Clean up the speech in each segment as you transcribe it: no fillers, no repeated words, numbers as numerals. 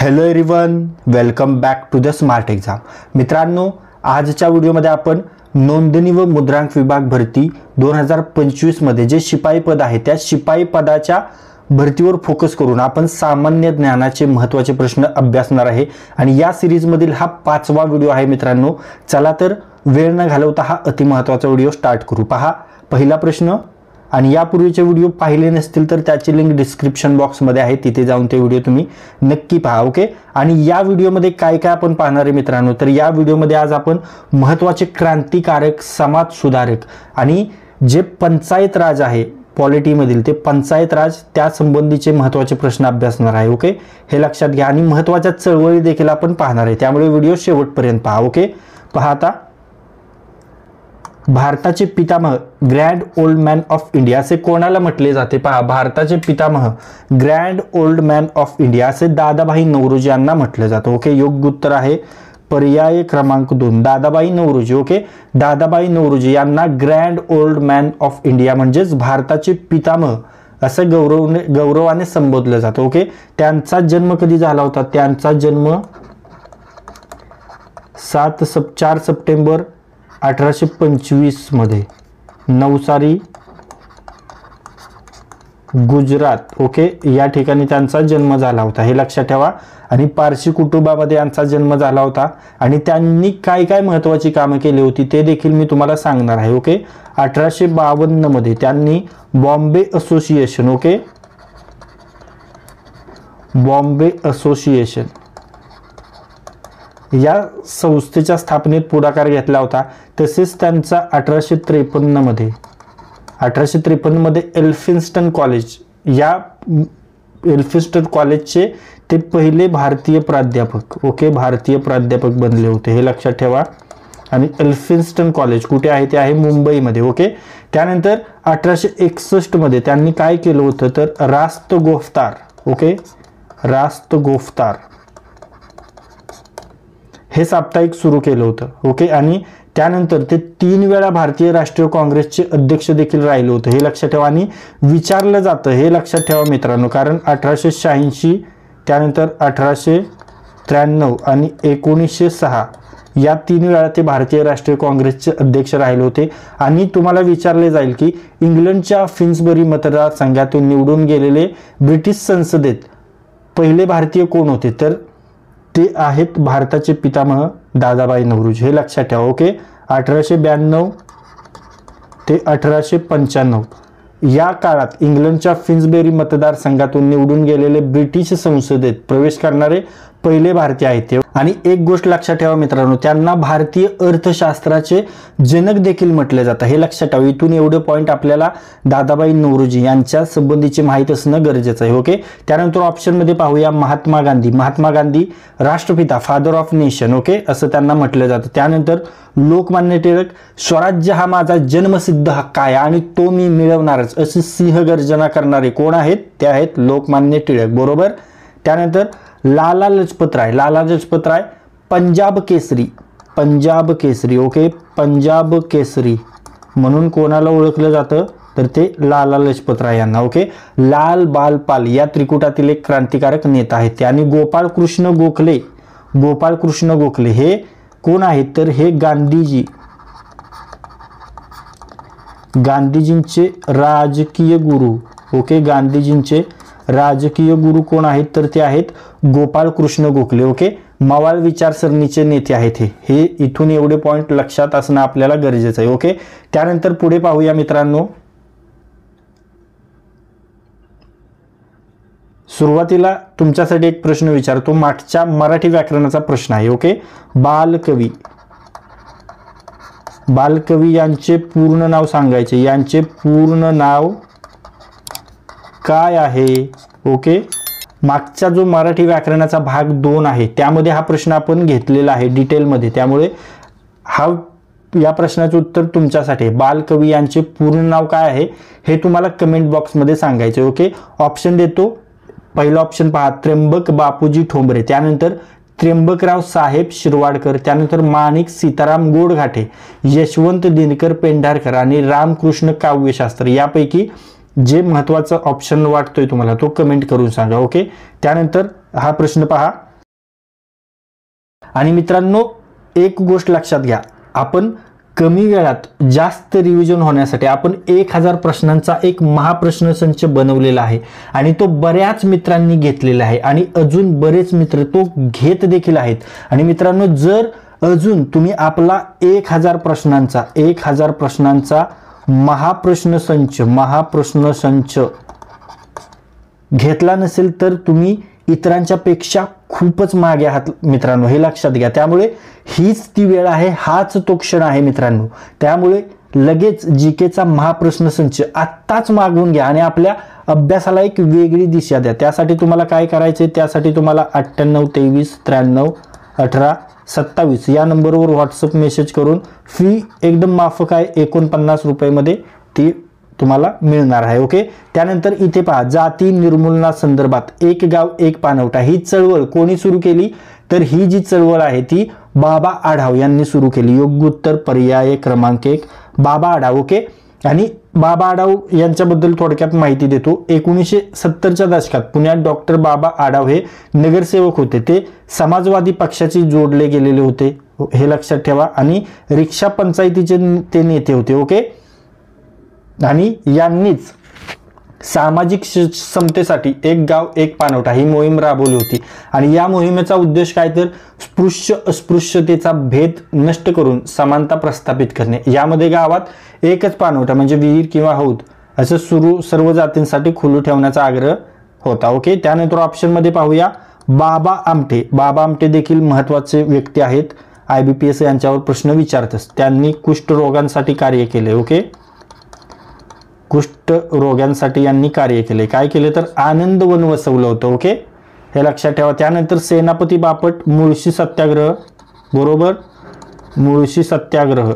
Hello everyone, welcome back to the smart exam. मित्रांनो, आजच्या व्हिडिओमध्ये आपण नोंदणी व मुद्रांक विभाग भरती 2025 मध्ये जे शिपाई पद आहे त्या शिपाई पदाच्या भरतीवर फोकस करून आपण सामान्य ज्ञानाचे महत्त्वाचे प्रश्न अभ्यासणार आहे. आणि या सिरीज मधील हा 5वा व्हिडिओ आहे. मित्रांनो, चला तर वेळ न घालवता हा अति महत्त्वाचा व्हिडिओ स्टार्ट करू. पहा पहिला प्रश्न, आणि यापूर्वीचे व्हिडिओ पाहिले नसतील तर त्याची लिंक डिस्क्रिप्शन बॉक्समध्ये आहे, तिथे जाऊन ते व्हिडिओ तुम्ही नक्की पहा. ओके. आणि या व्हिडिओमध्ये काय काय आपण पाहणार आहे मित्रांनो, तर या व्हिडिओमध्ये आज आपण महत्त्वाचे क्रांतिकारक, समाज सुधारक आणि जे पंचायत राज आहे पॉलिटीमधील ते पंचायत राज त्या संबंधीचे महत्त्वाचे प्रश्न अभ्यासणार आहे. ओके, हे लक्षात घ्या. आणि महत्त्वाच्या चळवळी देखील आपण पाहणार आहे, त्यामुळे व्हिडिओ शेवटपर्यंत पहा. ओके, पहा आता. भारताचे पितामह, grand old man of India असे कोणाला म्हटले जाते? पहा, भारताचे पितामह, grand old man of India असे दादाभाई नौरोजी यांना म्हटलं जातं. ओके, योग्य उत्तर आहे पर्याय क्रमांक 2, दादाभाई नौरोजी. ओके, दादाभाई नौरोजी यांना grand old man of India म्हणजेच भारताचे पितामह असं गौरवाने संबोधलं जातं. ओके, त्यांचा जन्म कधी झाला होता? त्यांचा जन्म 4 सप्टेंबर 1825 मध्ये नवसारी, गुजरात. ओके, या ठिकाणी त्यांचा जन्म झाला होता, हे लक्षात ठेवा. आणि पारशी कुटुंबामध्ये यांचा जन्म झाला होता. आणि त्यांनी काय काय महत्त्वाची कामं केली होती ते देखील मी तुम्हाला सांगणार आहे. ओके, 1852 मध्ये त्यांनी Bombay association, okay, Bombay association या संस्थेच्या स्थापनेत पुढाकार घेतला होता. तसेच त्यांचा 1853 मध्ये एल्फिन्स्टन कॉलेज, या एल्फिन्स्टन कॉलेजचे ते पहिले भारतीय प्राध्यापक, ओके, भारतीय प्राध्यापक बनले होते, हे लक्षात ठेवा. आणि एल्फिन्स्टन कॉलेज कुठे आहे? ते आहे मुंबईमध्ये. ओके, त्यानंतर 1861 मध्ये त्यांनी काय केलं होतं तर रास्त गोफ्तार, ओके, रास्त गोफ्तार हे साप्ताहिक सुरू केलं होतं. ओके, आणि त्यानंतर ते 3 वेळा भारतीय राष्ट्रीय काँग्रेसचे अध्यक्ष देखील राहिले होते, हे लक्षात ठेवा. आणि विचारलं जातं, हे लक्षात ठेवा मित्रांनो, कारण 1886, त्यानंतर 1893 आणि 1906 या 3 वेळा ते भारतीय राष्ट्रीय काँग्रेसचे अध्यक्ष राहिले होते. आणि तुम्हाला विचारले जाईल की इंग्लंडच्या फिन्सबरी मतदारसंघातून निवडून गेलेले ब्रिटिश संसदेत पहिले भारतीय कोण होते? तर ते आहेत भारताचे पितामह दादाभाई नौरोजी, हे लक्षात ठेवा. ओके, 1892 ते 1895 या काळात इंग्लंडच्या फिन्सबेरी मतदारसंघातून निवडून गेलेले ब्रिटिश संसदेत प्रवेश करणारे पहिले भारतीय आहेत ते. आणि एक गोष्ट लक्षात ठेवा मित्रांनो, त्यांना भारतीय अर्थशास्त्राचे जनक देखील म्हटले जातं, हे लक्षात ठेवा. इथून एवढे पॉईंट आपल्याला दादाभाई नौरोजी यांच्या संबंधीचे माहीत असणं गरजेचं आहे. ओके, त्यानंतर ऑप्शनमध्ये पाहूया महात्मा गांधी. महात्मा गांधी राष्ट्रपिता, फादर ऑफ नेशन, ओके, असं त्यांना म्हटलं जातं. त्यानंतर लोकमान्य टिळक, स्वराज्य हा माझा जन्मसिद्ध हक्क आहे आणि तो मी मिळवणारच अशी सिंहगर्जना करणारे कोण आहेत? ते आहेत लोकमान्य टिळक, बरोबर. त्यानंतर लाला लजपत राय, लाला लजपत राय पंजाब केसरी, पंजाब केसरी, ओके, पंजाब केसरी म्हणून कोणाला ओळखलं जातं तर ते लाला लजपत राय यांना. ओके, लाल बाल पाल या त्रिकुटातील एक क्रांतिकारक नेता आहेत ते. आणि गोपाळ कृष्ण गोखले, गोपाळ कृष्ण गोखले हे कोण आहेत तर हे गांधीजी, गांधीजींचे राजकीय गुरु. ओके, गांधीजींचे राजकीय गुरु कोण आहेत तर ते आहेत गोपाळ कृष्ण गोखले. ओके, मवाळ विचारसरणीचे नेते आहेत हे इथून एवढे पॉइंट लक्षात असणं आपल्याला गरजेचं आहे. ओके, त्यानंतर पुढे पाहूया मित्रांनो. सुरुवातीला तुमच्यासाठी एक प्रश्न विचारतो, मागच्या मराठी व्याकरणाचा प्रश्न आहे. ओके, बालकवी, बालकवी यांचे पूर्ण नाव सांगायचे, यांचे पूर्ण नाव काय आहे? ओके, मागचा जो मराठी व्याकरणाचा भाग 2 आहे त्यामध्ये हा प्रश्न आपण घेतलेला आहे डिटेलमध्ये, त्यामुळे या प्रश्नाचं उत्तर तुमच्यासाठी. बालकवी यांचे पूर्ण नाव काय आहे हे तुम्हाला कमेंट बॉक्समध्ये सांगायचे. ओके, ऑप्शन देतो. पहिला ऑप्शन पहा, त्र्यंबक बापूजी ठोंबरे, त्यानंतर त्र्यंबकराव साहेब शिरवाडकर, त्यानंतर माणिक सीताराम गोडघाटे, यशवंत दिनकर पेंढारकर आणि रामकृष्ण काव्यशास्त्री. यापैकी जे महत्त्वाचा ऑप्शन वाटतोय तुम्हाला तो कमेंट करून सांगा. ओके, त्यानंतर हा प्रश्न पहा, आणि मित्रांनो एक गोष्ट लक्षात घ्या, आपण कमी वेळात जास्त रिव्हिजन होण्यासाठी आपण 1000 प्रश्नांचा एक महाप्रश्न संच बनवलेला आहे आणि तो बऱ्याच मित्रांनी घेतलेला आहे आणि अजून बरेच मित्र तो घेत देखील आहेत. आणि मित्रांनो जर अजून तुम्ही आपला 1000 प्रश्नांचा महाप्रश्न संच घेतला नसेल तर तुम्ही इतरांच्या पेक्षा खूपच मागे आहात मित्रांनो, हे लक्षात घ्या. त्यामुळे हीच ती वेळ आहे, हाच तो क्षण आहे मित्रांनो. त्यामुळे लगेच जीकेचा महाप्रश्न संच आत्ताच मागवून घ्या आणि आपल्या अभ्यासाला एक वेगळी दिशा द्या. त्यासाठी तुम्हाला काय करायचे, त्यासाठी तुम्हाला 98 23 93 18 27 या नंबरवर व्हॉट्सअप मेसेज करून फी एकदम माफक आहे, 49 रुपयामध्ये ती तुम्हाला मिळणार आहे. ओके. त्यानंतर इथे पहा, जाती निर्मूलनासंदर्भात एक गाव एक पाणवठा ही चळवळ कोणी सुरू केली, तर ही जी चळवळ आहे ती बाबा आढाव यांनी सुरू केली. योग्य उत्तर पर्याय क्रमांक 1 बाबा आढाव. ओके. आणि बाबा आढाव यांच्याबद्दल थोडक्यात माहिती देतो. 1970च्या दशकात पुण्यात डॉक्टर बाबा आढाव हे नगरसेवक होते. ते समाजवादी पक्षाशी जोडले गेलेले होते, हे लक्षात ठेवा. आणि रिक्षा पंचायतीचे ते नेते होते. ओके. आणि यांनीच सामाजिक समतेसाठी एक गाव एक पाणवठा ही मोहीम राबवली होती. आणि या मोहिमेचा उद्देश काय, तर स्पृश्य अस्पृश्यतेचा भेद नष्ट करून समानता प्रस्थापित करणे. यामध्ये गावात एकच पाणवठा म्हणजे विहीर किंवा हौद असं सर्व जातींसाठी खुलं ठेवण्याचा आग्रह होता. ओके. त्यानंतर ऑप्शनमध्ये पाहूया बाबा आमटे. बाबा आमटे देखील महत्त्वाचे व्यक्ती आहेत, IBPS यांच्यावर प्रश्न विचारतच. त्यांनी कुष्ठरोगांसाठी कार्य केले. ओके. कुष्ठरोगांसाठी यांनी कार्य केले. काय केले, तर आनंदवन वसवलं होतं. ओके. हे लक्षात ठेवा. त्यानंतर सेनापती बापट मुळशी सत्याग्रह, बरोबर, मुळशी सत्याग्रह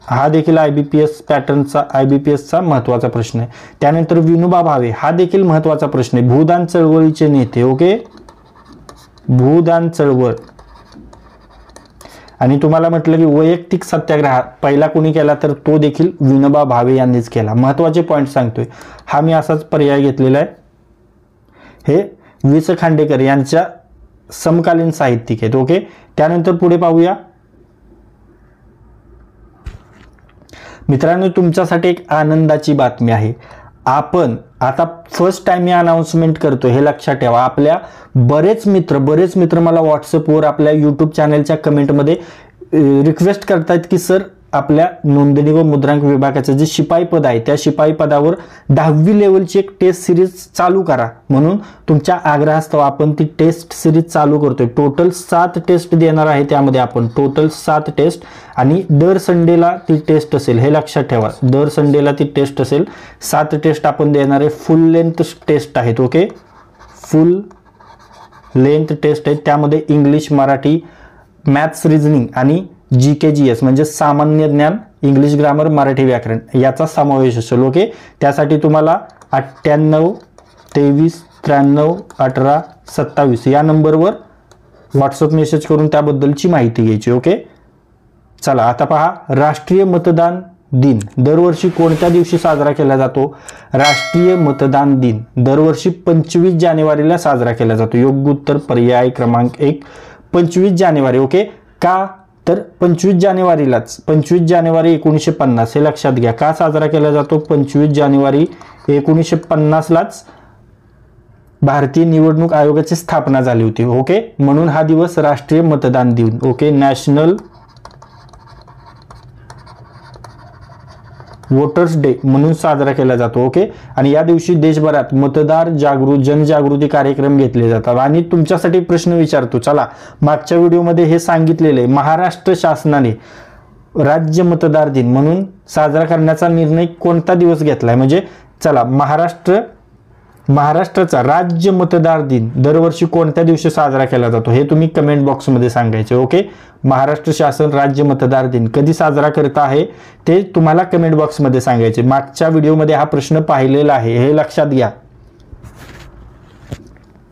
हा देखील IBPSचा महत्त्वाचा प्रश्न आहे. त्यानंतर विनोबा भावे हा देखील महत्त्वाचा प्रश्न आहे. भूदान चळवळीचे नेते. ओके. भूदान चळवळ. आणि तुम्हाला म्हटलं की वैयक्तिक सत्याग्रह पहिला कोणी केला, तर तो देखील विनोबा भावे यांनीच केला. महत्त्वाचे पॉईंट सांगतोय, हा मी असाच पर्याय घेतलेला आहे. हे वि. स. खांडेकर यांच्या समकालीन साहित्यिक आहेत. ओके. त्यानंतर पुढे पाहूया मित्रांनो, तुमच्यासाठी एक आनंदाची बातमी आहे. आपण आता फर्स्ट टाइम मी अनाउन्समेंट करतो, हे लक्षात ठेवा. आपल्या बरेच मित्र मला व्हॉट्सअपवर आपल्या यूट्यूब चॅनलच्या कमेंटमध्ये रिक्वेस्ट करतायत की सर आपल्या नोंदणी व मुद्रांक विभागाचं जे शिपाई पद आहे त्या शिपाई पदावर 10वी लेवलची एक टेस्ट सिरीज चालू करा. म्हणून तुमच्या आग्रहास्तव आपण ती टेस्ट सिरीज चालू करतोय. टोटल 7 टेस्ट देणार आहे. त्यामध्ये आपण टोटल 7 टेस्ट आणि दर संडेला ती टेस्ट असेल, हे लक्षात ठेवा. दर संडेला ती टेस्ट असेल. 7 टेस्ट आपण देणार आहे. फुल लेंथ टेस्ट आहेत. ओके. फुल लेंथ टेस्ट आहेत. त्यामध्ये इंग्लिश, मराठी, मॅथ्स, रिझनिंग आणि GKGS म्हणजे सामान्य ज्ञान, इंग्लिश ग्रामर, मराठी व्याकरण याचा समावेश असेल. ओके. त्यासाठी तुम्हाला 98 23 93 18 27 या नंबरवर व्हॉट्सअप मेसेज करून त्याबद्दलची माहिती घ्यायची. ओके. चला आता पहा, राष्ट्रीय मतदान दिन दरवर्षी कोणत्या दिवशी साजरा केला जातो? राष्ट्रीय मतदान दिन दरवर्षी 25 जानेवारीला साजरा केला जातो. योग्य उत्तर पर्याय क्रमांक 1 25 जानेवारी. ओके. का, तर 25 जानेवारीलाच 25 जानेवारी 1950 हे लक्षात घ्या. का साजरा केला जातो? 25 जानेवारी 1950लाच भारतीय निवडणूक आयोगाची स्थापना झाली होती. ओके. म्हणून हा दिवस राष्ट्रीय मतदान दिन, ओके, नॅशनल वोटर्स डे म्हणून साजरा केला जातो. ओके. आणि या दिवशी देशभरात मतदार जनजागृती कार्यक्रम घेतले जातात. आणि तुमच्यासाठी प्रश्न विचारतो. चला, मागच्या व्हिडिओमध्ये हे सांगितलेले महाराष्ट्र शासनाने राज्य मतदार दिन म्हणून साजरा करण्याचा निर्णय कोणता दिवस घेतलाय? म्हणजे चला, महाराष्ट्राचा राज्य मतदार दिन दरवर्षी कोणत्या दिवशी साजरा केला जातो हे तुम्ही कमेंट बॉक्समध्ये सांगायचे. ओके. महाराष्ट्र शासन राज्य मतदार दिन कधी साजरा करत आहे ते तुम्हाला कमेंट बॉक्समध्ये सांगायचे. मागच्या व्हिडिओमध्ये हा प्रश्न पाहिलेला आहे, हे लक्षात घ्या.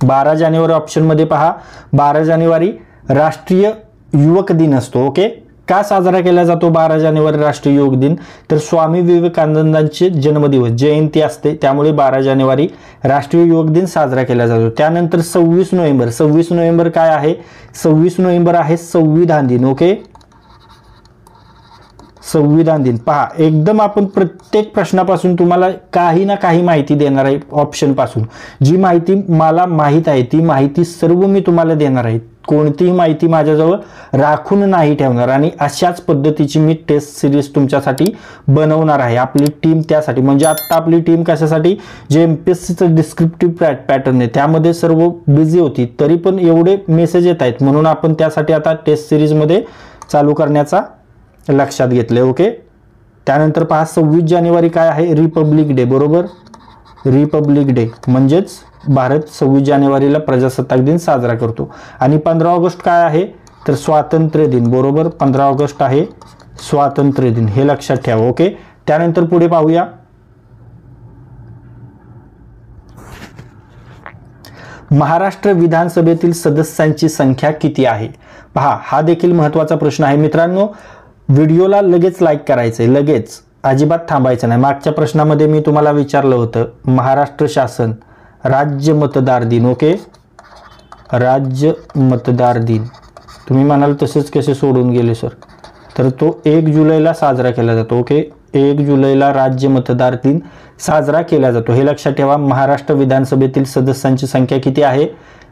12 जानेवारी ऑप्शनमध्ये पहा. 12 जानेवारी राष्ट्रीय युवक दिन असतो. ओके. का साजरा केला जातो 12 जानेवारी राष्ट्रीय योग दिन? तर स्वामी विवेकानंदांचे जन्मदिवस जयंती असते, त्यामुळे 12 जानेवारी राष्ट्रीय योग दिन साजरा केला जातो. त्यानंतर 26 नोव्हेंबर, 26 नोव्हेंबर काय आहे? 26 नोव्हेंबर आहे संविधान दिन. ओके, संविधान दिन. पहा, एकदम आपण प्रत्येक प्रश्नापासून तुम्हाला काही ना काही माहिती देणार आहे. ऑप्शन पासून जी माहिती मला माहित आहे ती माहिती सर्व मी तुम्हाला देणार आहे. कोणतीही माहिती माझ्याजवळ राखून नाही ठेवणार आणि अशाच पद्धतीची मी टेस्ट सिरीज तुमच्यासाठी बनवणार आहे. आपली टीम त्यासाठी, म्हणजे आता आपली टीम कशासाठी, जे एमपीएससीचं डिस्क्रिप्टिव्ह पॅटर्न आहे त्यामध्ये सर्व बिझी होती, तरी पण एवढे मेसेज येत आहेत म्हणून आपण त्यासाठी आता टेस्ट सिरीजमध्ये चालू करण्याचा लक्षात घेतले. ओके, त्यानंतर पहा 26 जानेवारी काय आहे? Republic day. बरोबर, रिपब्लिक डे म्हणजेच भारत 26 जानेवारीला प्रजासत्ताक दिन साजरा करतो. आणि 15 ऑगस्ट काय आहे? तर स्वातंत्र्य दिन. बरोबर, 15 ऑगस्ट आहे स्वातंत्र्य दिन, हे लक्षात ठेवा. ओके, त्यानंतर पुढे पाहूया. महाराष्ट्र विधानसभेतील सदस्यांची संख्या किती आहे? पहा, हा देखील महत्त्वाचा प्रश्न आहे मित्रांनो. व्हिडिओला लगेच लाईक करायचंय, लगेच, अजिबात थांबायचं नाही. मागच्या प्रश्नामध्ये मी तुम्हाला विचारलं होतं महाराष्ट्र शासन राज्य मतदार दिन. ओके, राज्य मतदार दिन. तुम्ही म्हणाल तसेच कसे सोडून गेले सर? तर तो 1 जुलैला साजरा केला जातो. ओके, 1 जुलैला राज्य मतदार दिन साजरा केला जातो, हे लक्षात ठेवा. महाराष्ट्र विधानसभेतील सदस्यांची संख्या किती आहे?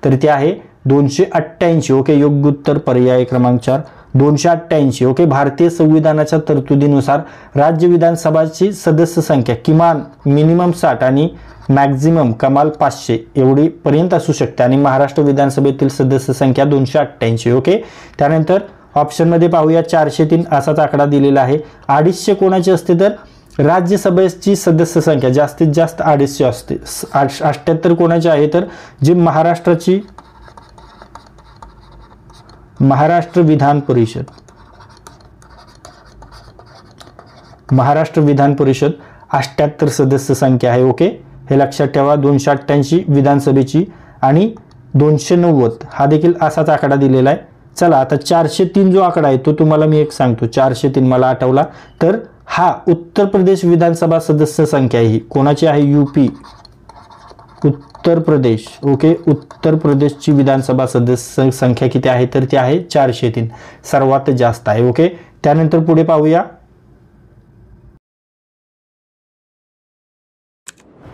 तर ती आहे 288. ओके, योग्य उत्तर पर्याय क्रमांक 4, 288. ओके, भारतीय संविधानाच्या तरतुदीनुसार राज्य विधानसभाची सदस्य संख्या किमान मिनिमम 60 आणि मॅक्झिमम कमाल 500 एवढी पर्यंत असू शकते आणि महाराष्ट्र विधानसभेतील सदस्य संख्या 288. ओके, त्यानंतर ऑप्शनमध्ये पाहूया 403 असाच आकडा दिलेला आहे. 250 कोणाची असते? तर राज्यसभेची सदस्य संख्या जास्तीत जास्त 250 असते. 78 कोणाची आहे? तर जे महाराष्ट्र विधान परिषद, महाराष्ट्र विधान परिषद 78 सदस्य संख्या आहे. ओके, हे लक्षात ठेवा. 288 विधानसभेची आणि 290 हा देखील असाच आकडा दिलेला आहे. चला आता 403 जो आकडा आहे तो तुम्हाला मी एक सांगतो. 403 मला आठवला, तर हा उत्तर प्रदेश विधानसभा सदस्य संख्या ही कोणाची आहे? यूपी, उत्तर प्रदेश. ओके, उत्तर प्रदेशची विधानसभा सदस्य संख्या किती आहे? तर ती आहे 403, सर्वात जास्त आहे. ओके, त्यानंतर पुढे पाहूया.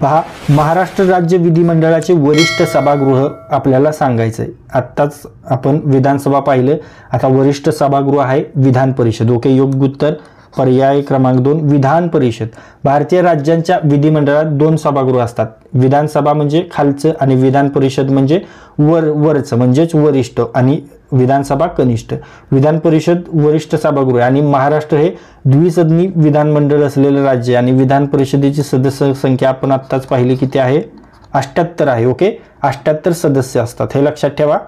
पहा, महाराष्ट्र राज्य विधिमंडळाचे वरिष्ठ सभागृह आपल्याला सांगायचंय. आत्ताच आपण विधानसभा पाहिलं, आता वरिष्ठ सभागृह आहे विधान परिषद. ओके, योग्य उत्तर पर्याय क्रमांक 2 विधान परिषद. भारतीय राज्यांच्या विधिमंडळात 2 सभागृह असतात. विधानसभा म्हणजे खालचं आणि विधान परिषद म्हणजे वरचं म्हणजेच वरिष्ठ आणि विधानसभा कनिष्ठ. विधान परिषद वरिष्ठ सभागृह आणि महाराष्ट्र हे द्विसदनी विधानमंडळ असलेलं राज्य आणि विधान परिषदेची सदस्य संख्या आपण आत्ताच पाहिली किती आहे? 78 आहे. ओके, 78 सदस्य असतात, हे लक्षात ठेवा.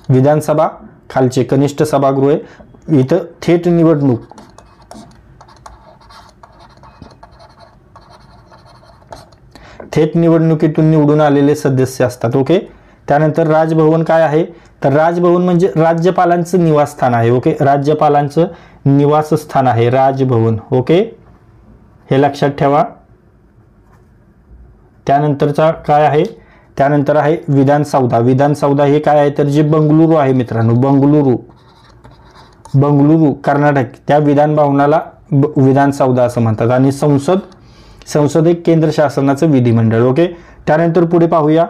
विधानसभा खालचे कनिष्ठ सभागृह, इथं थेट निवडणूक, थेट निवडणुकीतून निवडून आलेले सदस्य असतात. ओके, त्यानंतर राजभवन काय आहे? तर राजभवन म्हणजे राज्यपालांचं निवासस्थान आहे. ओके, राज्यपालांचं निवासस्थान आहे राजभवन. ओके, हे लक्षात ठेवा. त्यानंतरचा काय आहे? त्यानंतर आहे विधानसौधा. विधानसौधा हे काय आहे? तर जे बंगळुरू आहे मित्रांनो, बंगळुरू कर्नाटक, त्या विधान भवनाला विधानसौधा असं म्हणतात. आणि संसद एक केंद्र शासनाचं विधिमंडळ. ओके, त्यानंतर पुढे पाहूया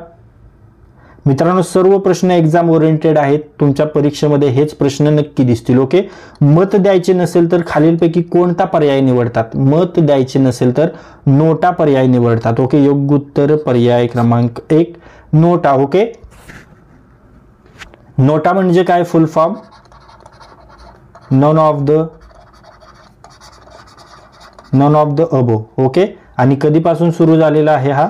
मित्रांनो. सर्व प्रश्न एक्झाम ओरिएंटेड आहेत, तुमच्या परीक्षेमध्ये हेच प्रश्न नक्की दिसतील. ओके, मत द्यायचे नसेल तर खालीलपैकी कोणता पर्याय निवडतात? मत द्यायचे नसेल तर नोटा पर्याय निवडतात. ओके, योग्य उत्तर पर्याय क्रमांक 1 नोटा. ओके, नोटा म्हणजे काय? Full form none of the above. Okay, आणि कधीपासून सुरू झालेला आहे हा?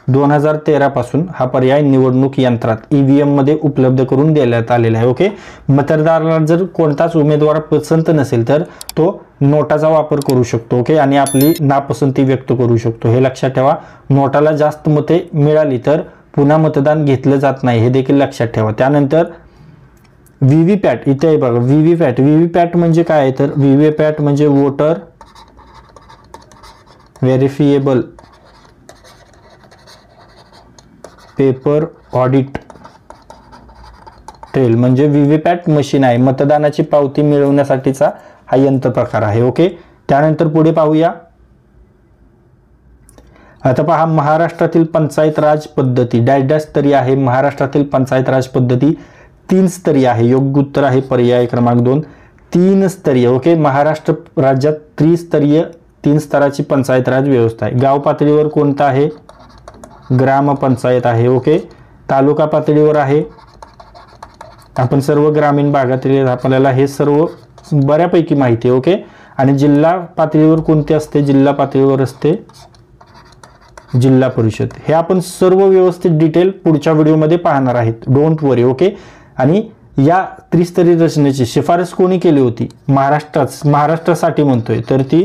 2013 पासून हा पर्याय निवडणूक यंत्रात EVM मध्ये उपलब्ध करून देण्यात आलेला आहे. ओके, मतदाराला जर कोणताच उमेदवार पसंत नसेल तर तो नोटाचा वापर करू शकतो. ओके, आणि आपली नापसंती व्यक्त करू शकतो, हे लक्षात ठेवा. नोटाला जास्त मते मिळाली तर पुन्हा मतदान घेतलं जात नाही, हे देखील लक्षात ठेवा. त्यानंतर व्हीव्हीपॅट इथे आहे बघा, व्हीव्हीपॅट म्हणजे काय आहे तर व्हीव्हीपॅट म्हणजे वोटर व्हेरिफिएबल पेपर ऑडिट ट्रेल म्हणजे व्हीव्हीपॅट मशीन आहे, मतदानाची पावती मिळवण्यासाठीचा हा यंत्र प्रकार आहे. ओके, त्यानंतर पुढे पाहूया. आता पहा, महाराष्ट्रातील पंचायत राज पद्धती डॅश डॅश स्तरीय आहे. महाराष्ट्रातील पंचायत राज पद्धती 3 स्तरीय आहे. योग्य उत्तर आहे पर्याय क्रमांक 2, 3 स्तरीय. ओके, महाराष्ट्र राज्यात त्रिस्तरीय 3 स्तराची पंचायत राज व्यवस्था आहे. गाव पातळीवर कोणता आहे? ग्रामपंचायत आहे. ओके, तालुका पातळीवर आहे, आपण सर्व ग्रामीण भागातील आपल्याला हे सर्व बऱ्यापैकी माहिती आहे. ओके, आणि जिल्हा पातळीवर कोणते असते? जिल्हा पातळीवर असते जिल्हा परिषद. हे आपण सर्व व्यवस्थित डिटेल पुढच्या व्हिडिओमध्ये पाहणार आहेत, डोंट वरी. ओके, आणि या त्रिस्तरीय रचनेची शिफारस कोणी केली होती? महाराष्ट्रासाठी म्हणतोय तर ती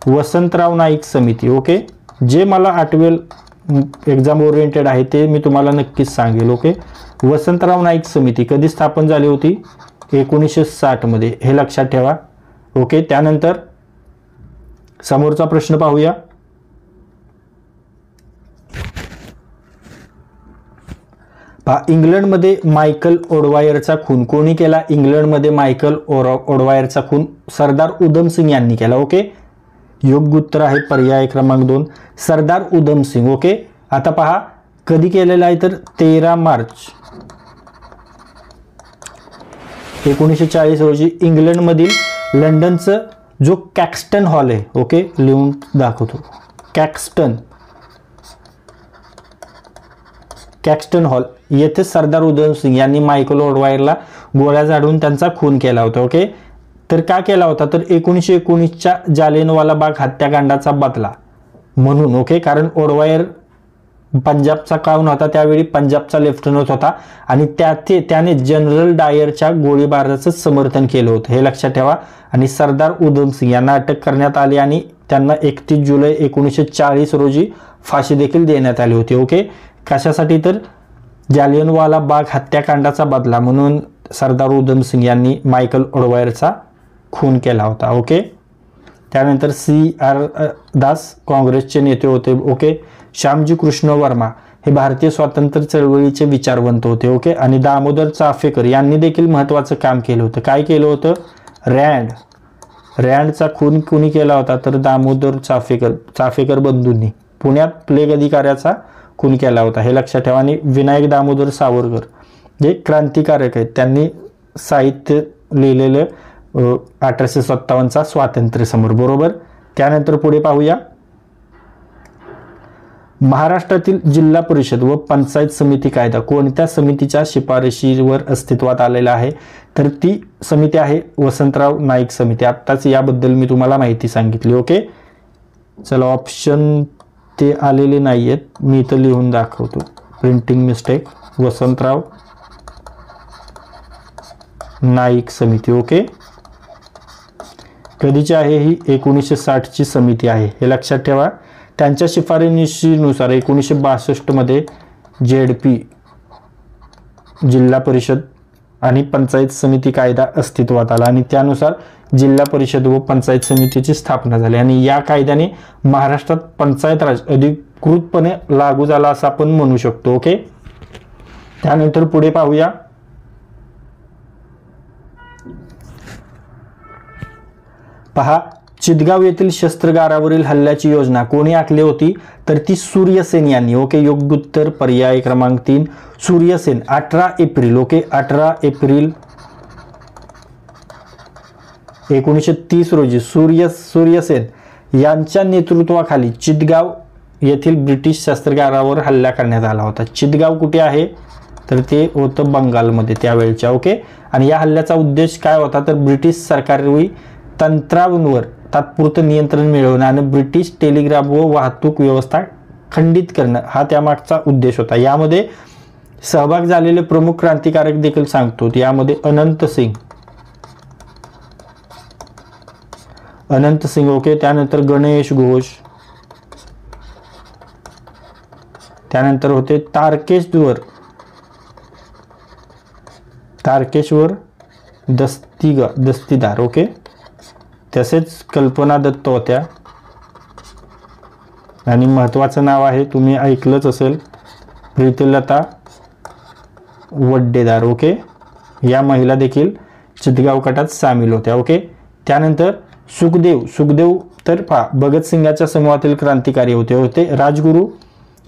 वसंतराव नाईक समिती. ओके, जे मला आठवेल एक्झाम ओरिएंटेड आहे ते मी तुम्हाला नक्कीच सांगेल. ओके, वसंतराव नाईक समिती कधी स्थापन झाली होती? 1960 मध्ये, हे लक्षात ठेवा. ओके, त्यानंतर समोरचा प्रश्न पाहूया. इंग्लंडमध्ये मायकल ओडवायरचा खून कोणी केला? इंग्लंडमध्ये मायकल ओडवायरचा खून सरदार उधम सिंग यांनी केला. ओके, योग्य उत्तर आहे पर्याय क्रमांक 2, सरदार उधम सिंग. ओके, आता पहा कधी केलेला आहे तर 13 मार्च 1940 रोजी इंग्लंडमधील लंडनचं जो कॅक्स्टन हॉल आहे. ओके, लिहून दाखवतो. कॅक्स्टन हॉल येथे सरदार उधम सिंग यांनी मायकल ओडवायरला गोळ्या झाडून त्यांचा खून केला होता. ओके, तर का केला होता तर 1919च्या जालियनवाला बाग हत्याकांडाचा बदला म्हणून. ओके, कारण ओडवायर पंजाबचा काऊन होता, त्यावेळी पंजाबचा लेफ्टनंट होता आणि त्याने जनरल डायरच्या गोळीबाराचं समर्थन केलं होतं, हे लक्षात ठेवा. आणि सरदार उधम सिंग यांना अटक करण्यात आली आणि त्यांना 31 जुलै 1940 रोजी फाशी देखील देण्यात आली होती. ओके, कशासाठी तर जालियनवाला बाग हत्याकांडाचा बदला म्हणून सरदार उधम सिंग यांनी मायकल ओडवायरचा खून केला होता. ओके, त्यानंतर CR दास काँग्रेसचे नेते होते. ओके, श्यामजी कृष्ण वर्मा हे भारतीय स्वातंत्र्य चळवळीचे विचारवंत होते. ओके, आणि दामोदर चाफेकर यांनी देखील महत्त्वाचं काम केलं होतं. काय केलं होतं? रँडचा खून कोणी केला होता तर दामोदर चाफेकर बंधूंनी पुण्यात प्लेग अधिकाऱ्याचा खून केला होता, हे लक्षात ठेवा. आणि विनायक दामोदर सावरकर जे क्रांतिकारक आहेत, त्यांनी साहित्य लिहिलेलं 1857चा स्वातंत्र्य समर. बरोबर, त्यानंतर पुढे पाहूया. महाराष्ट्रातील जिल्हा परिषद व पंचायत समिती कायदा कोणत्या समितीच्या शिफारशीवर अस्तित्वात आलेला आहे तर ती समिती आहे वसंतराव नाईक समिती. आत्ताच याबद्दल मी तुम्हाला माहिती सांगितली. ओके, चला ऑप्शन ते आलेले नाही आहेत, मी इथं लिहून दाखवतो, प्रिंटिंग मिस्टेक. वसंतराव नाईक समिती. ओके, कधीची आहे ही? 1960ची समिती आहे, हे लक्षात ठेवा. त्यांच्या शिफारशीनुसार 1962 मध्ये ZP जिल्हा परिषद आणि पंचायत समिती कायदा अस्तित्वात आला आणि त्यानुसार जिल्हा परिषद व पंचायत समितीची स्थापना झाली आणि या कायद्याने महाराष्ट्रात पंचायत राज अधिकृतपणे लागू झाला असं आपण म्हणू शकतो. ओके, त्यानंतर पुढे पाहूया. पहा, चितगाव येथील शस्त्रागारावरील हल्ल्याची योजना कोणी आखली होती तर ती सूर्यसेन यांनी. ओके, योग्य उत्तर पर्याय क्रमांक 3, सूर्यसेन. 18 एप्रिल. ओके, 18 एप्रिल 1930 रोजी सूर्यसेन यांच्या नेतृत्वाखाली चितगाव येथील ब्रिटिश शस्त्रागारावर हल्ला करण्यात आला होता. चितगाव कुठे आहे तर ते होतं बंगालमध्ये त्यावेळच्या. ओके, आणि या हल्ल्याचा उद्देश काय होता तर ब्रिटिश सरकारवी तंत्रांवर तात्पुरतं नियंत्रण मिळवणं आणि ब्रिटिश टेलिग्राफ व वाहतूक व्यवस्था खंडित करणं हा त्यामागचा उद्देश होता. यामध्ये सहभाग झालेले प्रमुख क्रांतिकारक देखील सांगतो. यामध्ये अनंत सिंग. ओके, त्यानंतर गणेश घोष, त्यानंतर होते तारकेश्वर दस्तीदार. ओके. तसेच कल्पना दत्त होत्या आणि महत्त्वाचं नाव आहे, तुम्ही ऐकलंच असेल, प्रीतिलता वड्डेदार. ओके. या महिला देखील चितगाव गटात सामील होत्या. ओके. त्यानंतर सुखदेव तर पहा भगतसिंगाच्या समूहातील क्रांतिकारी होते.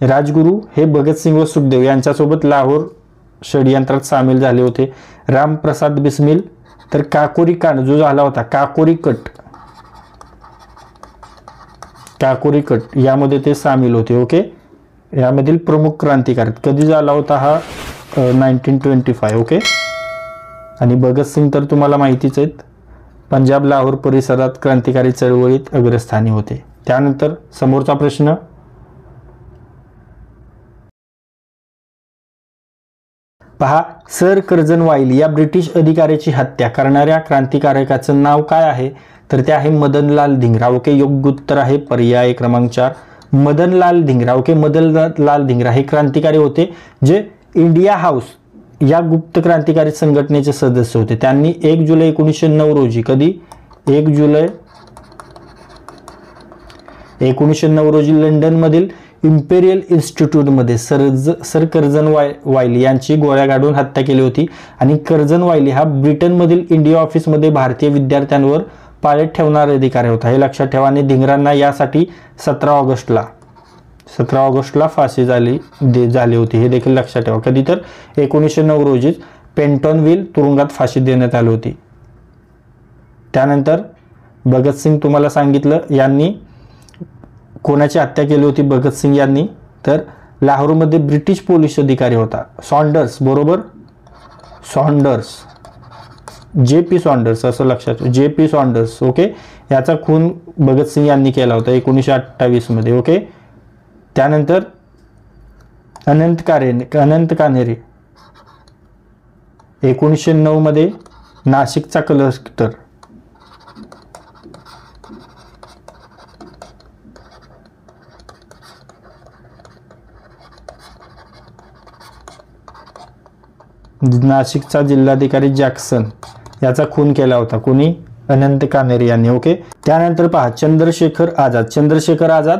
राजगुरू हे भगतसिंग व सुखदेव यांच्यासोबत लाहोर षडयंत्रात सामील झाले होते. रामप्रसाद बिस्मिल तर काकोरी कांड जो झाला होता, काकोरी कट यामध्ये ते सामील होते. ओके. यामधील प्रमुख क्रांतिकारी कधी झाला होता हा 1925. ओके. आणि भगतसिंग तर तुम्हाला माहितीच आहेत, पंजाब लाहोर परिसरात क्रांतिकारी चळवळीत अग्रस्थानी होते. त्यानंतर समोरचा प्रश्न, पहा सर कर्झन वायली या ब्रिटिश अधिकाऱ्याची हत्या करणाऱ्या क्रांतिकारकाचं नाव काय आहे? तर ते आहे मदनलाल धिंगरा. ओके. योग्य उत्तर आहे पर्याय क्रमांक 4 मदनलाल धिंगरा. ओके. मदनलाल धिंगरा हे क्रांतिकारी होते जे इंडिया हाऊस या गुप्त क्रांतिकारी संघटनेचे सदस्य होते. त्यांनी 1 जुलै 1909 रोजी, कधी 1 जुलै 1909 रोजी लंडनमधील इम्पेरियल इन्स्टिट्यूटमध्ये सर कर्झन वायली यांची गोळ्या काढून हत्या केली होती. आणि कर्झन वायली हा ब्रिटनमधील इंडिया ऑफिसमध्ये भारतीय विद्यार्थ्यांवर पाळत ठेवणारा अधिकारी होता, हे लक्षात ठेवा. आणि धिंगरांना यासाठी 17 ऑगस्टला फाशी झाली होती, हे देखील लक्षात ठेवा. कधी तर 1909 रोजीच पेंटॉनविल तुरुंगात फाशी देण्यात आली होती. त्यानंतर भगतसिंग तुम्हाला सांगितलं यांनी कोणाची हत्या केली होती भगतसिंग यांनी, तर लाहोरमध्ये ब्रिटिश पोलीस अधिकारी होता सॉन्डर्स. बरोबर, सॉन्डर्स, JP सॉन्डर्स असं लक्षात, JP सॉन्डर्स. ओके. याचा खून भगतसिंग यांनी केला होता 1928 मध्ये. ओके. त्यानंतर अनंत कान्हेरे 1909 मध्ये नाशिकचा कलेक्टर. नाशिकचा जिल्हाधिकारी जॅक्सन याचा खून केला होता कोणी? अनंत कान्हेरे यांनी. ओके. त्यानंतर पहा चंद्रशेखर आझाद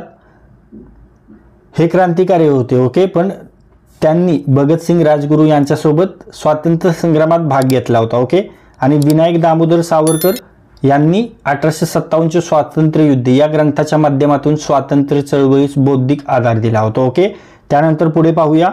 हे क्रांतिकारी होते. ओके. पण त्यांनी भगतसिंग राजगुरू यांच्यासोबत स्वातंत्र्य संग्रामात भाग घेतला होता. ओके. आणि विनायक दामोदर सावरकर यांनी 1857 स्वातंत्र्य युद्ध या ग्रंथाच्या माध्यमातून स्वातंत्र्य चळवळीस बौद्धिक आधार दिला होता. ओके. त्यानंतर पुढे पाहूया.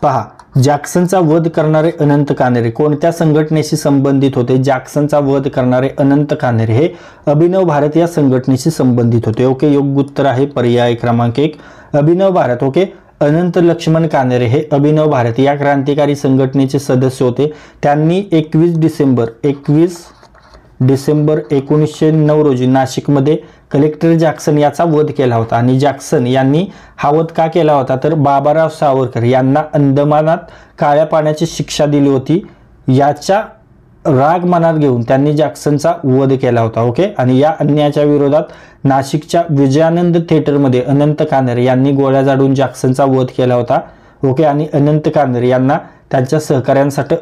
पहा जॅक्सनचा वध करणारे अनंत कान्हेरे कोणत्या संघटनेशी संबंधित होते? जॅक्सनचा वध करणारे अनंत कान्हेरे हे अभिनव भारत या संघटनेशी संबंधित होते. ओके. योग्य उत्तर आहे पर्याय क्रमांक 1 अभिनव भारत. ओके. अनंत लक्ष्मण कान्हेरे हे अभिनव भारत या क्रांतिकारी संघटनेचे सदस्य होते. त्यांनी 21 डिसेंबर 1909 रोजी नाशिकमध्ये कलेक्टर जॅक्सन याचा वध केला होता. आणि जॅक्सन यांनी हा वध का केला होता? तर बाबाराव सावरकर यांना अंदमानात काळ्या पाण्याची शिक्षा दिली होती, याचा राग मनात घेऊन त्यांनी जॅक्सनचा वध केला होता. ओके. आणि या अन्यायाच्या विरोधात नाशिकच्या विजयानंद थिएटरमध्ये अनंत कान्हेरे यांनी गोळ्या झाडून जॅक्सनचा वध केला होता. ओके. आणि अनंत कान्हेरे यांना त्यांच्या सहकाऱ्यांसाठी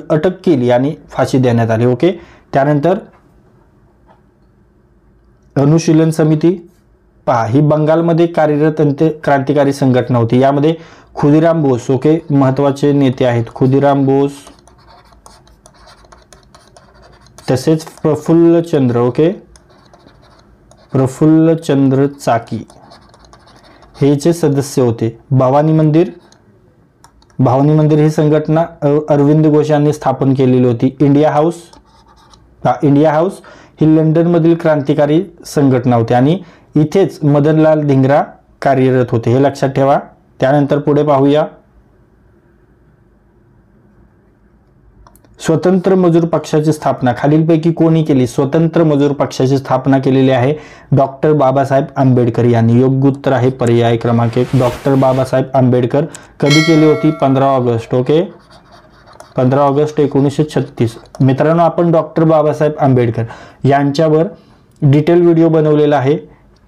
अटक केली आणि फाशी देण्यात आली. ओके. त्यानंतर अनुशीलन समिती पहा ही बंगालमध्ये कार्यरत क्रांतिकारी संघटना होती. यामध्ये खुदिराम बोस. ओके. महत्वाचे नेते आहेत खुदिराम बोस, तसेच प्रफुल्लचंद्र. ओके. प्रफुल्लचंद्र चाकी हे चे सदस्य होते. भवानी मंदिर ही संघटना अरविंद घोष यांनी स्थापन केलेली होती. इंडिया हाऊस ही लंडनमधील क्रांतिकारी संघटना होती आणि इथेच मदनलाल धिंगरा कार्यरत होते, हे लक्षात ठेवा. त्यानंतर पुढे पाहूया. स्वतंत्र मजूर पक्षाची स्थापना खालीलपैकी कोणी केली? स्वतंत्र मजूर पक्षाची स्थापना केलेली आहे डॉक्टर बाबासाहेब आंबेडकर यांनी. योग्य उत्तर आहे पर्याय क्रमांक 1 डॉक्टर बाबासाहेब आंबेडकर. कधी केली होती? 15 ऑगस्ट. ओके. 15 ऑगस्ट 1936. मित्रांनो, आपण डॉक्टर बाबासाहेब आंबेडकर यांच्यावर डिटेल व्हिडिओ बनवलेला आहे,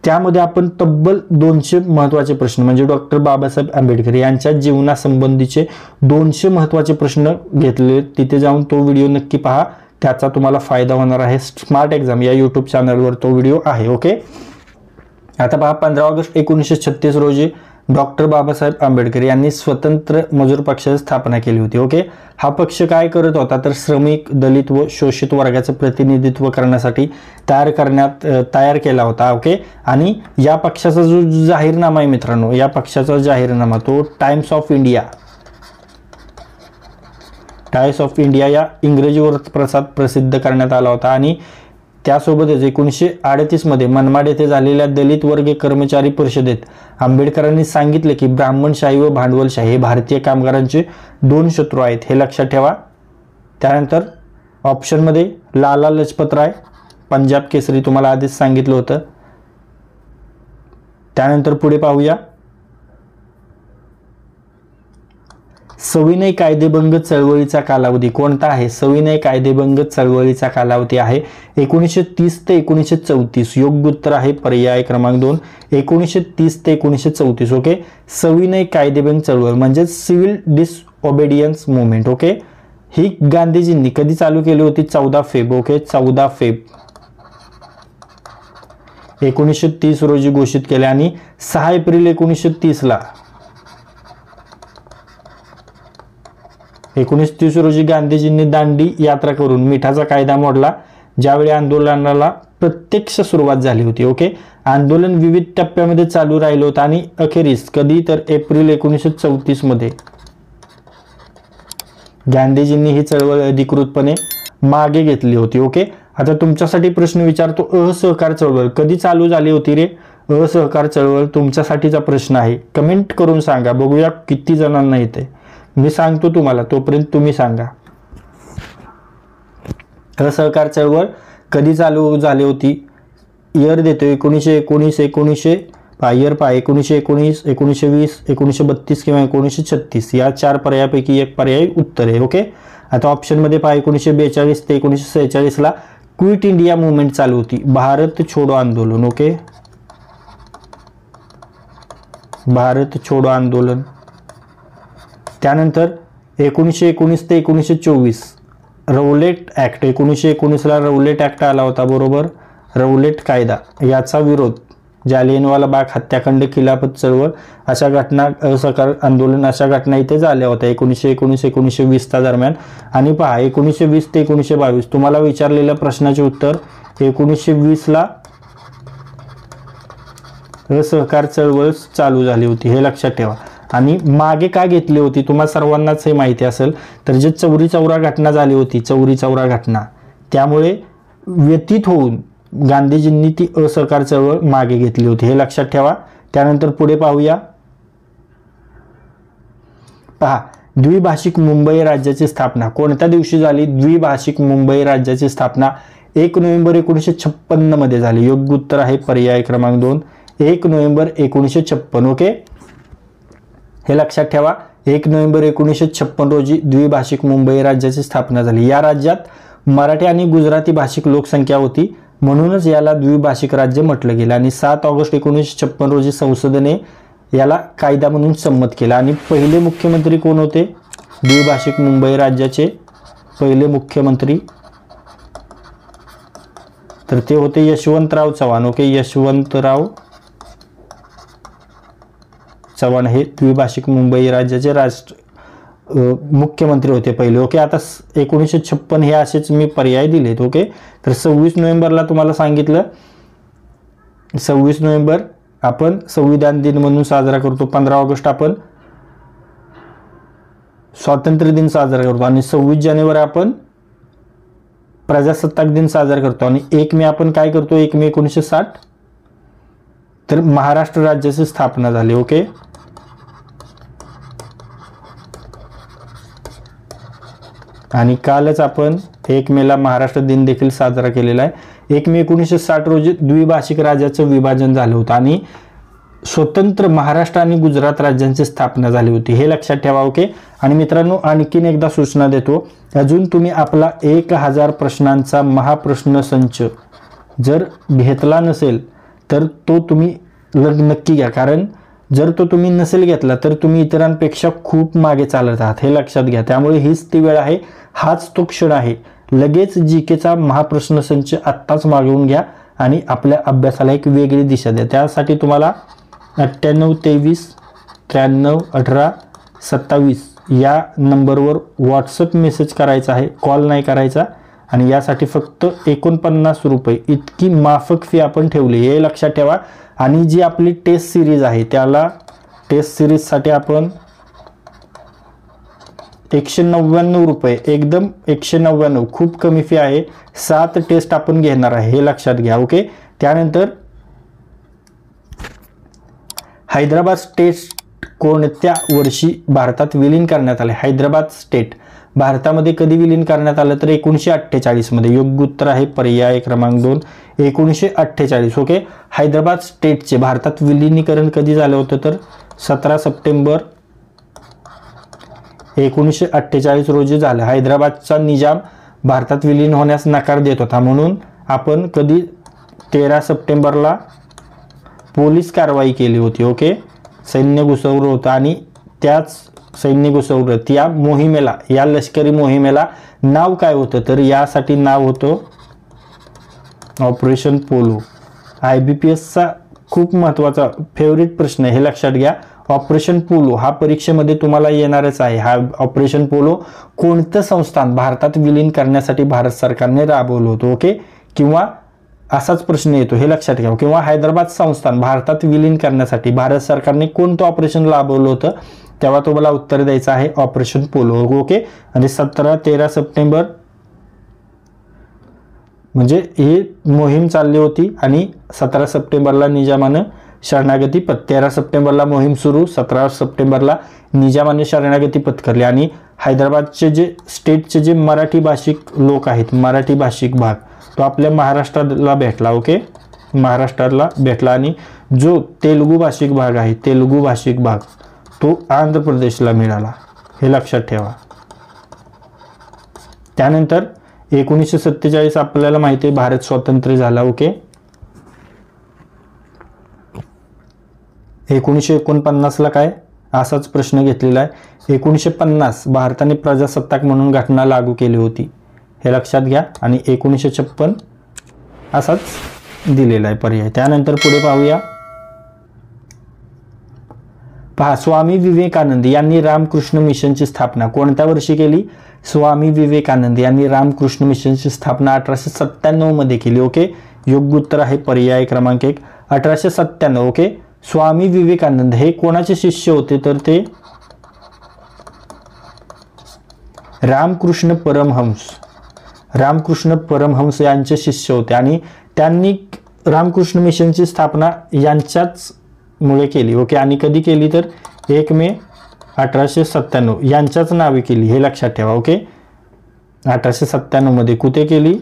त्यामध्ये आपण तब्बल 200 महत्त्वाचे प्रश्न म्हणजे डॉक्टर बाबासाहेब आंबेडकर यांच्या जीवनासंबंधीचे 200 महत्त्वाचे प्रश्न घेतले. तिथे जाऊन तो व्हिडिओ नक्की पहा, त्याचा तुम्हाला फायदा होणार आहे. स्मार्ट एक्झाम या यूट्यूब चॅनलवर तो व्हिडिओ आहे. ओके, आता पहा, 15 ऑगस्ट 1936 रोजी डॉक्टर बाबासाहेब आंबेडकर यांनी स्वतंत्र मजूर पक्षाची स्थापना केली होती. ओके, हा पक्ष काय करत होता तर श्रमिक, दलित व शोषित वर्गाचं प्रतिनिधित्व करण्यासाठी तयार केला होता. ओके, आणि या पक्षाचा जो जाहीरनामा आहे मित्रांनो, या पक्षाचा जाहीरनामा तो टाइम्स ऑफ इंडिया या इंग्रजी वृत्तपत्रात प्रसिद्ध करण्यात आला होता. आणि त्यासोबतच 1938 मध्ये मनमाड येथे झालेल्या दलित वर्गीय कर्मचारी परिषदेत आंबेडकरांनी सांगितले की ब्राह्मणशाही व भांडवलशाही हे भारतीय कामगारांचे 2 शत्रू आहेत, हे लक्षात ठेवा. त्यानंतर ऑप्शनमध्ये लाला लजपत राय, पंजाब केसरी तुम्हाला आधीच सांगितलं होतं. त्यानंतर पुढे पाहूया, सविनय कायदेभंग चळवळीचा कालावधी कोणता आहे? सविनय कायदेभंग चळवळीचा कालावधी आहे 1930 ते 1934. योग्य उत्तर आहे पर्याय क्रमांक 2, 1930 ते 1934. ओके, सविनय कायदेभंग चळवळ म्हणजे सिव्हिल डिसओबेडियन्स मुवमेंट. ओके, ही गांधीजींनी कधी चालू केली होती? 14 फेब. ओके, 14 फेब 1930 रोजी घोषित केले आणि 6 एप्रिल 1930 रोजी गांधीजींनी दांडी यात्रा करून मिठाचा कायदा मोडला, ज्यावेळी आंदोलनाला प्रत्यक्ष सुरुवात झाली होती. ओके, आंदोलन विविध टप्प्यामध्ये चालू राहिलं होतं आणि अखेरीस कधी तर एप्रिल 1934 मध्ये गांधीजींनी ही चळवळ अधिकृतपणे मागे घेतली होती. ओके, आता तुमच्यासाठी प्रश्न विचारतो, असहकार चळवळ कधी चालू झाली होती रे? असहकार चळवळ तुमच्यासाठीचा प्रश्न आहे, कमेंट करून सांगा. बघूया किती जणांना येते. मी सांगतो तुम्हाला, तोपर्यंत तुम्ही सांगा. असहकार चळवळ कधी चालू झाली होती? इयर देतो 1919, 1919, 1920, 1932 किंवा 1936 या 4 पर्यायापैकी एक पर्याय उत्तर आहे. ओके, आता ऑप्शन मध्ये पहा, 1942 ते 1946 ला क्विट इंडिया मुवमेंट चालू होती, भारत छोडो आंदोलन. ओके, भारत छोडो आंदोलन. त्यानंतर 1919 ते 1924 रौलेट ऍक्ट, 1919 ला रौलेट ऍक्ट आला होता, बरोबर, रौलेट कायदा. याचा विरोध जालियनवाला बाग हत्याकांड, खिलाफत चळवळ अशा घटना, असहकार आंदोलन अशा घटना इथे झाल्या होत्या 1919 1920 दरम्यान. आणि पहा, 1920 ते 1922 तुम्हाला विचारलेल्या प्रश्नाचे उत्तर 1920 ला असहकार चळवळ चालू झाली होती, हे लक्षात ठेवा. आणि मागे का घेतली होती तुम्हाला सर्वांनाच हे माहिती असेल, तर जे चौरी चौरा घटना झाली होती, चौरी चौरा घटना, त्यामुळे व्यतीत होऊन गांधीजींनी ती असहकार चळवळ मागे घेतली होती, हे लक्षात ठेवा. त्यानंतर पुढे पाहूया, पहा, द्विभाषिक मुंबई राज्याची स्थापना कोणत्या दिवशी झाली? द्विभाषिक मुंबई राज्याची स्थापना 1 नोव्हेंबर 1956 मध्ये झाली. योग्य उत्तर आहे पर्याय क्रमांक 2, 1 नोव्हेंबर 1956. ओके, हे लक्षात ठेवा, 1 नोव्हेंबर 1956 रोजी द्विभाषिक मुंबई राज्याची स्थापना झाली. या राज्यात मराठी आणि गुजराती भाषिक लोकसंख्या होती, म्हणूनच याला द्विभाषिक राज्य म्हटलं गेलं. आणि 7 ऑगस्ट 1956 रोजी संसदेने याला कायदा म्हणून संमत केला. आणि पहिले मुख्यमंत्री कोण होते द्विभाषिक मुंबई राज्याचे? पहिले मुख्यमंत्री तर ते होते यशवंतराव चव्हाण. ओके, यशवंतराव चव्हाण हे द्विभाषिक मुंबई राज्याचे मुख्यमंत्री होते पहिले. ओके, आता 1956 हे असेच मी पर्याय दिलेत. ओके, तर 26 नोव्हेंबरला तुम्हाला सांगितलं, 26 नोव्हेंबर आपण संविधान दिन म्हणून साजरा करतो, 15 ऑगस्ट आपण स्वातंत्र्य दिन साजरा करतो आणि 26 जानेवारी आपण प्रजासत्ताक दिन साजरा करतो आणि 1 मे आपण काय करतो? 1 मे 1960 तर महाराष्ट्र राज्याची स्थापना झाली. ओके, आणि कालच आपण 1 मेला महाराष्ट्र दिन देखील साजरा केलेला आहे. 1 मे 1960 रोजी द्विभाषिक राज्याचं विभाजन झालं होतं आणि स्वतंत्र महाराष्ट्र आणि गुजरात राज्यांची स्थापना झाली होती, हे लक्षात ठेवा. ओके, आणि मित्रांनो आणखीन एकदा सूचना देतो, अजून तुम्ही आपला 1000 प्रश्नांचा महाप्रश्न संच जर घेतला नसेल तर तो तुम्ही नक्की घ्या, कारण जर तो तुम्ही नसेल घेतला तर तुम्ही इतरांपेक्षा खूप मागे चालत आहात, हे लक्षात घ्या. त्यामुळे हीच ती वेळ आहे, हाच तो क्षण आहे. लगेच जीकेचा महाप्रश्न संच आत्ताच मागवून घ्या आणि आपल्या अभ्यासाला एक वेगळी दिशा द्या. त्यासाठी तुम्हाला 98 23 93 18 27 या नंबरवर व्हॉट्सअप मेसेज करायचा आहे, कॉल नाही करायचा. आणि यासाठी फक्त 49 रुपये इतकी माफक फी आपण ठेवली, हे लक्षात ठेवा. आणि जी आपली टेस्ट सिरीज आहे त्याला टेस्ट सिरीजसाठी आपण 199 रुपये, एकदम 199, खूप कमी फी आहे. 7 टेस्ट आपण घेणार आहे, हे लक्षात घ्या. ओके. त्यानंतर हैदराबाद स्टेट कोणत्या वर्षी भारतात विलीन करण्यात आले? हैदराबाद स्टेट भारतामध्ये कधी विलीन करण्यात आलं तर 1948 मध्ये. योग्य उत्तर आहे पर्याय क्रमांक 2, 1948. ओके. हैदराबाद स्टेटचे भारतात विलीनीकरण कधी झालं होतं तर 17 सप्टेंबर 1948 रोजी झालं. हैदराबादचा निजाम भारतात विलीन होण्यास नकार देत होता, म्हणून आपण कधी 13 सप्टेंबरला पोलीस कारवाई केली होती. ओके. सैन्य घुसवलं होतं आणि त्याच सैन्य घुसवलं त्या मोहिमेला, या लष्करी मोहिमेला नाव काय होतं तर यासाठी नाव होतं ऑपरेशन पोलो. IBPSचा खूप महत्त्वाचा फेवरेट प्रश्न आहे, हे लक्षात घ्या. ऑपरेशन पोलो हा परीक्षेमध्ये तुम्हाला येणारच आहे. हा ऑपरेशन पोलो कोणतं संस्थान भारतात विलीन करण्यासाठी भारत सरकारने राबवलं होतं? ओके. किंवा असाच प्रश्न येतो, हे लक्षात घ्या. किंवा हैदराबाद संस्थान भारतात विलीन करण्यासाठी भारत सरकारने कोणतं ऑपरेशन राबवलं होतं, तेव्हा तुम्हाला उत्तर द्यायचं आहे ऑपरेशन पोलो. ओके. आणि 13 सप्टेंबर म्हणजे ही मोहीम चालली होती आणि 17 सप्टेंबरला निजामानं शरणागती 13 सप्टेंबरला मोहीम सुरू, 17 सप्टेंबरला निजामाने शरणागती पत्करली. आणि हैदराबादचे जे स्टेटचे जे मराठी भाषिक लोक आहेत, मराठी भाषिक भाग, तो आपल्या महाराष्ट्राला भेटला. ओके. महाराष्ट्राला भेटला. आणि जो तेलुगू भाषिक भाग आहे, तेलुगू भाषिक भाग, तो आंध्र प्रदेशला मिळाला, हे लक्षात ठेवा. त्यानंतर 1947 आपल्याला माहिती आहे भारत स्वतंत्र झाला. ओके. 1949ला काय असाच प्रश्न घेतलेला आहे. 1950 भारताने प्रजासत्ताक म्हणून घटना लागू केली होती, हे लक्षात घ्या. आणि 1956 असाच दिलेला आहे पर्याय. त्यानंतर पुढे पाहूया. पहा, स्वामी विवेकानंद यांनी रामकृष्ण मिशनची स्थापना कोणत्या वर्षी केली? स्वामी विवेकानंद यांनी रामकृष्ण मिशनची स्थापना 1897 मध्ये केली. ओके. योग्य उत्तर आहे पर्याय क्रमांक 1, 1897. ओके. स्वामी विवेकानंद हे कोणाचे शिष्य होते तर ते रामकृष्ण परमहंस, रामकृष्ण परमहंस यांचे शिष्य होते. आणि त्यांनी रामकृष्ण मिशनची स्थापना यांच्याच मुळे केली. ओके. आणि कधी केली तर 1 मे 1897 यांच्याच नावे केली, हे लक्षात ठेवा. ओके. 1897 मध्ये कुठे केली?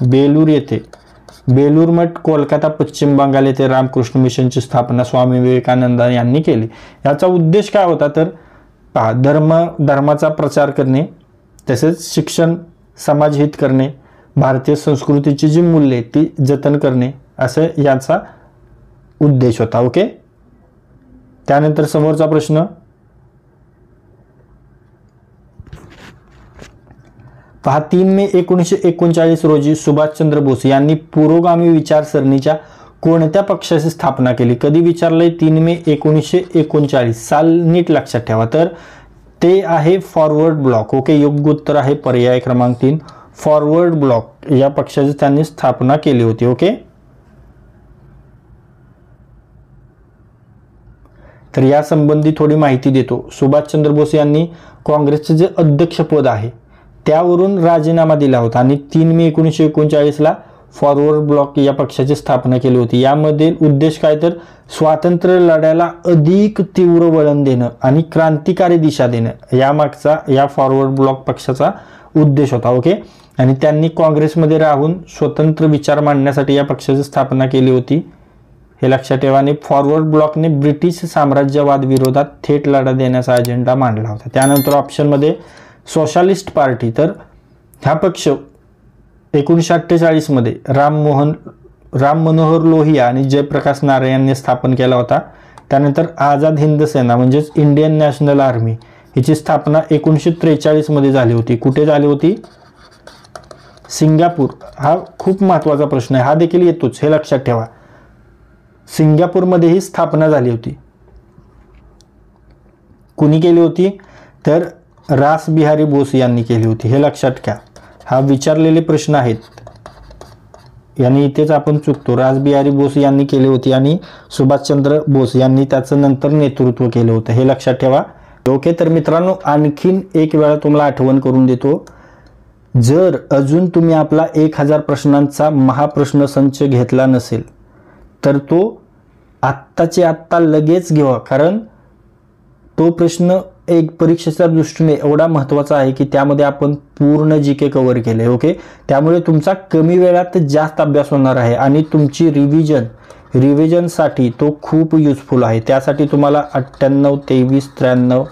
बेलूर येथे. बेलूर मठ, कोलकाता, पश्चिम बंगाल येथे रामकृष्ण मिशनची स्थापना स्वामी विवेकानंद यांनी केली. याचा उद्देश काय होता तर पहा, धर्माचा प्रचार करणे, तसेच शिक्षण, समाजहित करणे, भारतीय संस्कृतीची जी मूल्ये ती जतन करणे, असं याचा उद्देश होता. ओके. त्यानंतर समोरचा प्रश्न पहा. 3 मे 1939 रोजी सुभाषचंद्र बोस यांनी पुरोगामी विचारसरणीच्या कोणत्या पक्षाची स्थापना केली? कधी विचारलंय? 3 मे 1939 साल नीट लक्षात ठेवा. तर ते आहे फॉरवर्ड ब्लॉक. ओके. योग्य उत्तर आहे पर्याय क्रमांक 3, फॉरवर्ड ब्लॉक या पक्षाची त्यांनी स्थापना केली होती. ओके. तर या संबंधी थोडी माहिती देतो. सुभाषचंद्र बोस यांनी काँग्रेसचे जे अध्यक्षपद आहे त्यावरून राजीनामा दिला होता आणि 3 मे 1939ला फॉरवर्ड ब्लॉक या पक्षाची स्थापना केली होती. यामध्ये उद्देश काय तर स्वातंत्र्य लढ्याला अधिक तीव्र वळण देणं आणि क्रांतिकारी दिशा देणं यामागचा या फॉरवर्ड ब्लॉक पक्षाचा उद्देश होता. ओके. आणि त्यांनी काँग्रेसमध्ये राहून स्वतंत्र विचार मांडण्यासाठी या पक्षाची स्थापना केली होती, हे लक्षात ठेवा. आणि फॉरवर्ड ब्लॉकने ब्रिटिश साम्राज्यवाद विरोधात थेट लढा देण्याचा अजेंडा मांडला होता. त्यानंतर ऑप्शनमध्ये सोशलिस्ट पार्टी, तर हा पक्ष 1948 मध्ये राम मनोहर लोहिया आणि जयप्रकाश नारायण यांनी स्थापन केला होता. त्यानंतर आझाद हिंद सेना म्हणजेच इंडियन नॅशनल आर्मी हिची स्थापना 1943 मध्ये झाली होती. कुठे झाली होती? सिंगापूर. हा खूप महत्त्वाचा प्रश्न आहे, हा देखील येतोच, हे लक्षात ठेवा. सिंगापूरमध्ये ही स्थापना झाली होती. कुणी केली होती? तर रास बिहारी बोस यांनी केली होती, हे लक्षात घ्या. हा विचारलेले प्रश्न आहेत यांनी इथेच आपण चुकतो. रास बिहारी बोस यांनी केली होती आणि सुभाषचंद्र बोस यांनी त्याचं नंतर नेतृत्व केलं होतं, हे लक्षात ठेवा. ओके, तर मित्रांनो आणखीन एक वेळा तुम्हाला आठवण करून देतो. जर अजून तुम्ही आपला 1000 प्रश्नांचा महाप्रश्न संच घेतला नसेल तर तो आत्ताचे आत्ता लगेच घ्यावा, कारण तो प्रश्न एक परीक्षेच्या दृष्टीने एवढा महत्त्वाचा आहे की त्यामध्ये आपण पूर्ण जीके कव्हर केले. ओके, त्यामुळे तुमचा कमी वेळात जास्त अभ्यास होणार आहे आणि तुमची रिव्हिजनसाठी तो खूप युजफुल आहे. त्यासाठी तुम्हाला 98 23 93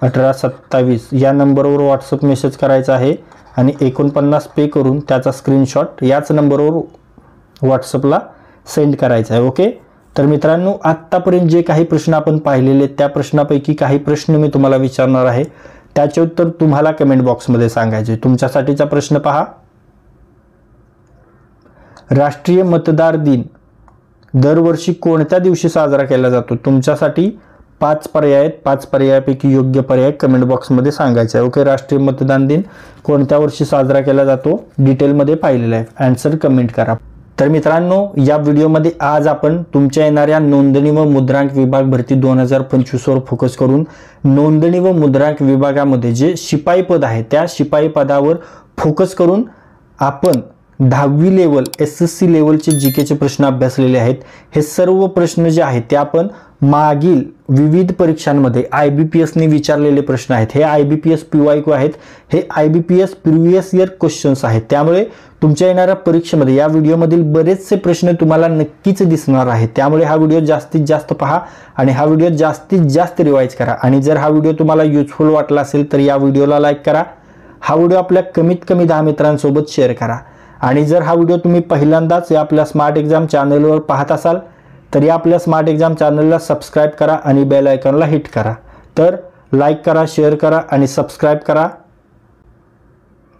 18 27 या नंबरवर व्हॉट्सअप मेसेज करायचा आहे आणि 49 पे करून त्याचा स्क्रीनशॉट याच नंबरवर व्हॉट्सअपला सेंड करायचा आहे. ओके, तर मित्रांनो आत्तापर्यंत जे काही प्रश्न आपण पाहिलेले त्या प्रश्नापैकी काही प्रश्न मी तुम्हाला विचारणार आहे, त्याचे उत्तर तुम्हाला कमेंट बॉक्समध्ये सांगायचे. तुमच्यासाठीचा प्रश्न पहा. राष्ट्रीय मतदार दिन दरवर्षी कोणत्या दिवशी साजरा केला जातो? तुमच्यासाठी 5 पर्याय आहेत. 5 पर्यायापैकी योग्य पर्याय कमेंट बॉक्समध्ये सांगायचा आहे. ओके, राष्ट्रीय मतदान दिन कोणत्या वर्षी साजरा केला जातो डिटेलमध्ये पाहिलेला आहे. आन्सर कमेंट करा. तर मित्रांनो या व्हिडिओमध्ये आज आपण तुमच्या येणाऱ्या नोंदणी व मुद्रांक विभाग भरती 2025 वर फोकस करून नोंदणी व मुद्रांक विभागामध्ये जे शिपाई पद आहे त्या शिपाई पदावर फोकस करून आपण 10वी लेवल SSC लेवलचे जीकेचे प्रश्न अभ्यासलेले आहेत. हे सर्व प्रश्न जे आहेत ते आपण मागील विविध परीक्षांमध्ये IBPSने विचारलेले प्रश्न आहेत. हे IBPS PYQ आहेत, हे IBPS प्रिव्हियस इयर क्वेश्चन्स आहेत. त्यामुळे तुमच्या येणाऱ्या परीक्षेमध्ये या व्हिडिओमधील बरेचसे प्रश्न तुम्हाला नक्कीच दिसणार आहेत. त्यामुळे हा व्हिडिओ जास्तीत जास्त पहा आणि हा व्हिडिओ जास्तीत जास्त रिवाइज करा. आणि जर हा व्हिडिओ तुम्हाला युजफुल वाटला असेल तर या व्हिडिओला लाईक करा. हा व्हिडिओ आपल्या कमीत कमी 10 मित्रांसोबत शेअर करा. आणि जर हा व्हिडिओ तुम्ही पहिल्यांदाच या आपल्या स्मार्ट एक्झाम चॅनलवर पाहत असाल तर या आपल्या स्मार्ट एक्झाम चॅनलला सबस्क्राईब करा आणि बेल आयकॉनला हिट करा. तर लाईक करा, शेअर करा आणि सबस्क्राईब करा.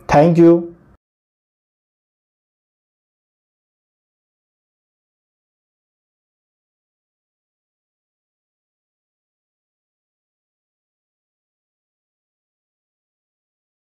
थँक्यू.